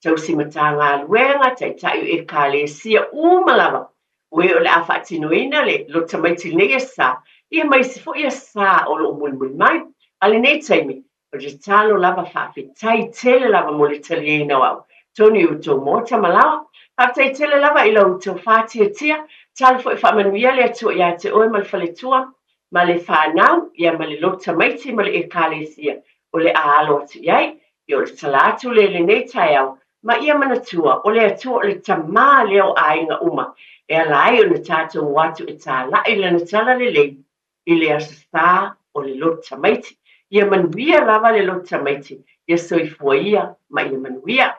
Speaker 1: tau simata ngā luenga tai e ka le sia lava ue o le a whaatinoina le lo tamaiti nei sa ia mai se fo ia sa o lo mulmul mai ale nei taimi o le talo lava whaafitai tele lava mo le taliena au toni o tō mōta malawa Haftai tele lava I lau tō whātia tia, tala fo I whaamanuia le atua ia te oe ma le whaletua, ma le whanau, ia ma le lota maiti ma le e kālesia, o le aalo atu iai, I o le talatu le nei tai au, ma ia manatua, o le atua o le tamā leo ainga uma, e alai o le tātou watu e tā lai le na tala le lei, I le asasta o le lota maiti, ia manuia lava le lota maiti, ia soifua ia, ma ia manuia,